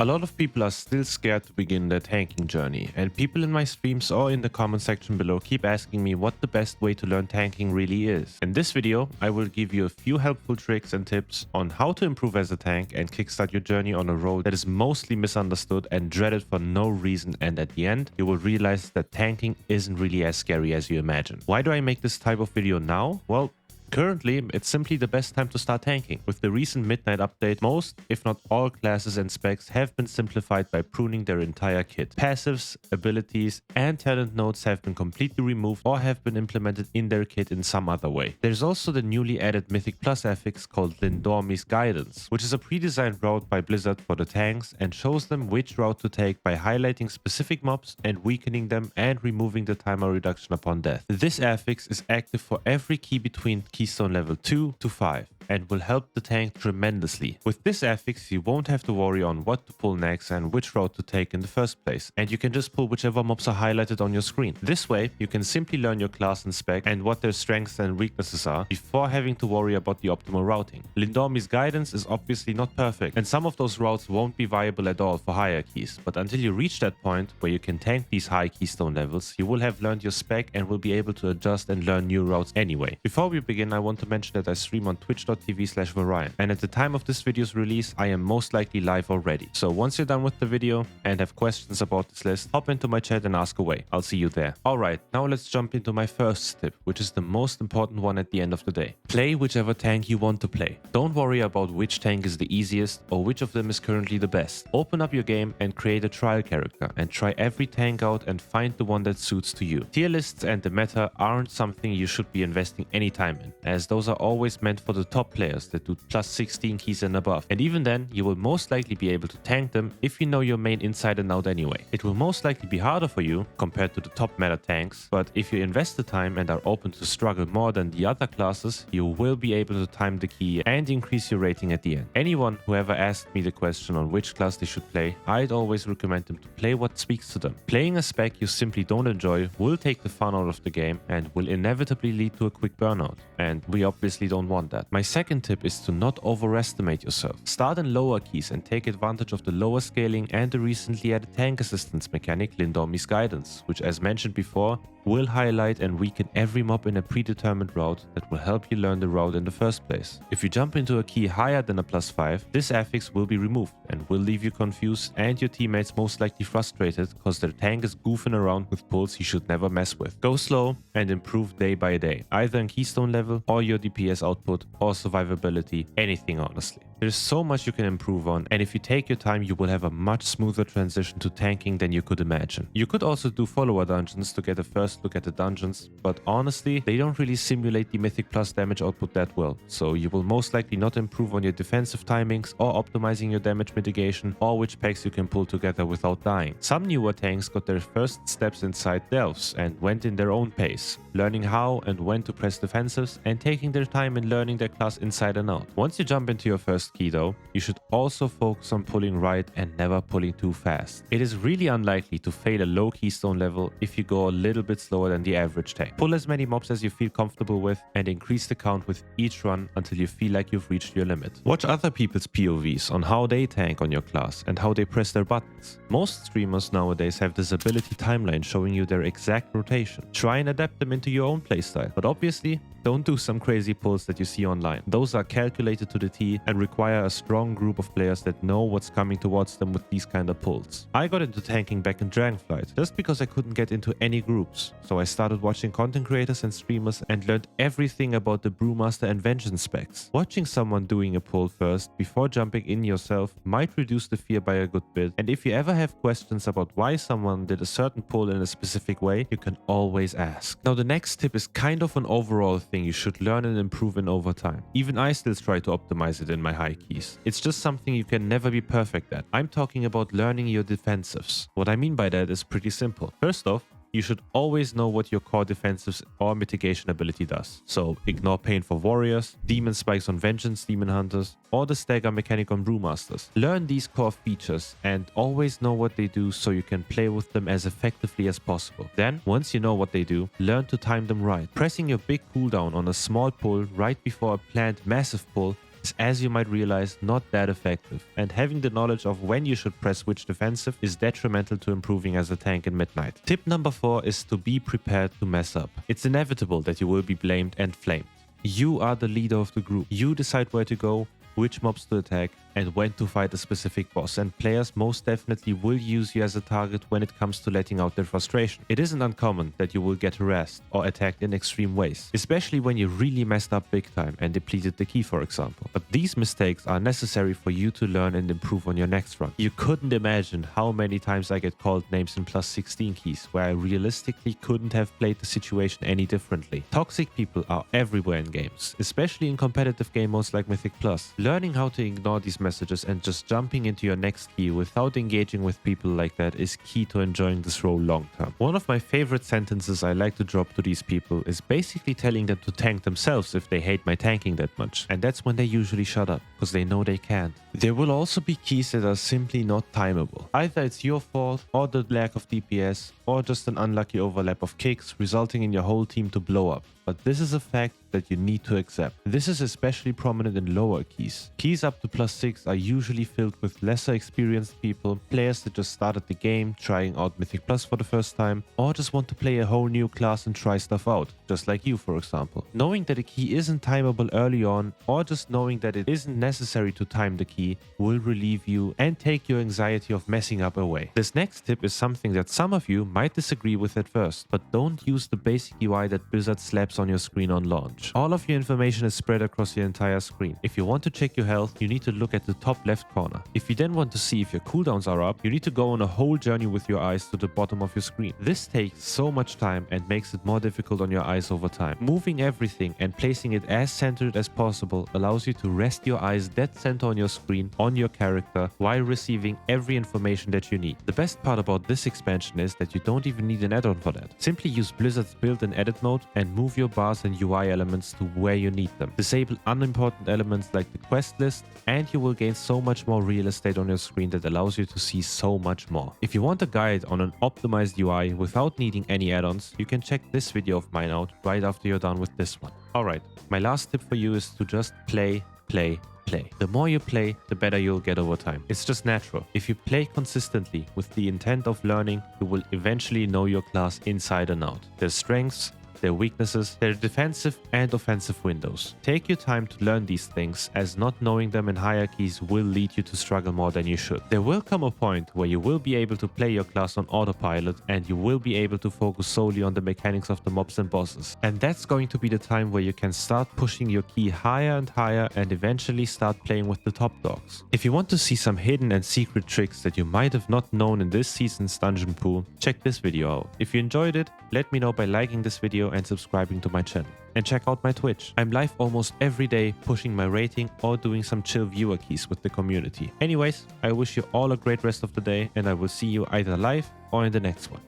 A lot of people are still scared to begin their tanking journey, and people in my streams or in the comment section below keep asking me what the best way to learn tanking really is. In this video, I will give you a few helpful tricks and tips on how to improve as a tank and kickstart your journey on a road that is mostly misunderstood and dreaded for no reason, and at the end, you will realize that tanking isn't really as scary as you imagine. Why do I make this type of video now? Well, currently, it's simply the best time to start tanking. With the recent Midnight update, most, if not all classes and specs have been simplified by pruning their entire kit. Passives, abilities, and talent nodes have been completely removed or have been implemented in their kit in some other way. There's also the newly added Mythic Plus affix called Lindormi's Guidance, which is a pre-designed route by Blizzard for the tanks and shows them which route to take by highlighting specific mobs and weakening them and removing the timer reduction upon death. This affix is active for every key between Keystone level 2 to 5 and will help the tank tremendously. With this affix, you won't have to worry on what to pull next and which route to take in the first place, and you can just pull whichever mobs are highlighted on your screen. This way, you can simply learn your class and spec and what their strengths and weaknesses are before having to worry about the optimal routing. Lindormi's Guidance is obviously not perfect, and some of those routes won't be viable at all for higher keys, but until you reach that point where you can tank these high keystone levels, you will have learned your spec and will be able to adjust and learn new routes anyway. Before we begin, I want to mention that I stream on twitch.tv/Varian, and at the time of this video's release, I am most likely live already. So once you're done with the video and have questions about this list, hop into my chat and ask away. I'll see you there. Alright, now let's jump into my first tip, which is the most important one at the end of the day. Play whichever tank you want to play. Don't worry about which tank is the easiest or which of them is currently the best. Open up your game and create a trial character and try every tank out and find the one that suits to you. Tier lists and the meta aren't something you should be investing any time in, as those are always meant for the top players that do plus 16 keys and above, and even then you will most likely be able to tank them if you know your main inside and out anyway. It will most likely be harder for you compared to the top meta tanks, but if you invest the time and are open to struggle more than the other classes, you will be able to time the key and increase your rating at the end. Anyone who ever asked me the question on which class they should play, I'd always recommend them to play what speaks to them. Playing a spec you simply don't enjoy will take the fun out of the game and will inevitably lead to a quick burnout, and we obviously don't want that. My second tip is to not overestimate yourself. Start in lower keys and take advantage of the lower scaling and the recently added tank assistance mechanic Lindormi's Guidance, which, as mentioned before, will highlight and weaken every mob in a predetermined route that will help you learn the route in the first place. If you jump into a key higher than a plus 5, this affix will be removed and will leave you confused and your teammates most likely frustrated because their tank is goofing around with pulls you should never mess with. Go slow and improve day by day, either in keystone level or your DPS output or survivability, anything honestly. There's so much you can improve on, and if you take your time, you will have a much smoother transition to tanking than you could imagine. You could also do follower dungeons to get a first look at the dungeons, but honestly, they don't really simulate the Mythic Plus damage output that well, so you will most likely not improve on your defensive timings or optimizing your damage mitigation or which packs you can pull together without dying. Some newer tanks got their first steps inside delves and went in their own pace, learning how and when to press defensives and taking their time in learning their class inside and out. Once you jump into your first key though, you should also focus on pulling right and never pulling too fast. It is really unlikely to fail a low keystone level if you go a little bit slower than the average tank. Pull as many mobs as you feel comfortable with and increase the count with each run until you feel like you've reached your limit. Watch other people's POVs on how they tank on your class and how they press their buttons. Most streamers nowadays have this ability timeline showing you their exact rotation. Try and adapt them into your own playstyle, but obviously don't do some crazy pulls that you see online. Those are calculated to the T and require a strong group of players that know what's coming towards them with these kind of pulls. I got into tanking back in Dragonflight just because I couldn't get into any groups, so I started watching content creators and streamers and learned everything about the Brewmaster and Vengeance specs. Watching someone doing a pull first before jumping in yourself might reduce the fear by a good bit, and if you ever have questions about why someone did a certain pull in a specific way, you can always ask. Now the next tip is kind of an overall thing you should learn and improve in over time. Even I still try to optimize it in my high keys. It's just something you can never be perfect at. I'm talking about learning your defensives. What I mean by that is pretty simple. First off, you should always know what your core defensives or mitigation ability does. So ignore Pain for Warriors, Demon Spikes on Vengeance Demon Hunters, or the Stagger mechanic on Brewmasters. Learn these core features and always know what they do so you can play with them as effectively as possible. Then, once you know what they do, learn to time them right. Pressing your big cooldown on a small pull right before a planned massive pull is, as you might realize, not that effective, and having the knowledge of when you should press switch defensive is detrimental to improving as a tank in Mid-Knight. Tip number 4 is to be prepared to mess up. It's inevitable that you will be blamed and flamed. You are the leader of the group. You decide where to go, which mobs to attack, and when to fight a specific boss, and players most definitely will use you as a target when it comes to letting out their frustration. It isn't uncommon that you will get harassed or attacked in extreme ways, especially when you really messed up big time and depleted the key, for example. But these mistakes are necessary for you to learn and improve on your next run. You couldn't imagine how many times I get called names in plus 16 keys where I realistically couldn't have played the situation any differently. Toxic people are everywhere in games, especially in competitive game modes like Mythic Plus. Learning how to ignore these messages and just jumping into your next key without engaging with people like that is key to enjoying this role long term. One of my favorite sentences I like to drop to these people is basically telling them to tank themselves if they hate my tanking that much, and that's when they usually shut up, because they know they can't. There will also be keys that are simply not timeable. Either it's your fault, or the lack of DPS, or just an unlucky overlap of kicks resulting in your whole team to blow up. But this is a fact that you need to accept. This is especially prominent in lower keys. Keys up to plus 6 are usually filled with lesser experienced people, players that just started the game, trying out Mythic Plus for the first time, or just want to play a whole new class and try stuff out, just like you, for example. Knowing that a key isn't timeable early on, or just knowing that it isn't necessary to time the key, will relieve you and take your anxiety of messing up away. This next tip is something that some of you might disagree with at first, but don't use the basic UI that Blizzard slaps on your screen on launch. All of your information is spread across your entire screen. If you want to check your health, you need to look at the top left corner. If you then want to see if your cooldowns are up, you need to go on a whole journey with your eyes to the bottom of your screen. This takes so much time and makes it more difficult on your eyes over time. Moving everything and placing it as centered as possible allows you to rest your eyes dead center on your screen, on your character, while receiving every information that you need. The best part about this expansion is that you don't even need an add-on for that. Simply use Blizzard's built-in edit mode and move your bars and UI elements to where you need them. Disable unimportant elements like the quest list, and you will gain so much more real estate on your screen that allows you to see so much more. If you want a guide on an optimized UI without needing any add-ons, you can check this video of mine out right after you're done with this one. Alright, my last tip for you is to just play. The more you play, the better you'll get over time. It's just natural. If you play consistently with the intent of learning, you will eventually know your class inside and out. Their strengths, their weaknesses, their defensive and offensive windows. Take your time to learn these things, as not knowing them in hierarchies will lead you to struggle more than you should. There will come a point where you will be able to play your class on autopilot and you will be able to focus solely on the mechanics of the mobs and bosses. And that's going to be the time where you can start pushing your key higher and higher and eventually start playing with the top dogs. If you want to see some hidden and secret tricks that you might have not known in this season's dungeon pool, check this video out. If you enjoyed it, let me know by liking this video and subscribing to my channel. And check out my Twitch. I'm live almost every day pushing my rating or doing some chill viewer keys with the community. Anyways, I wish you all a great rest of the day and I will see you either live or in the next one.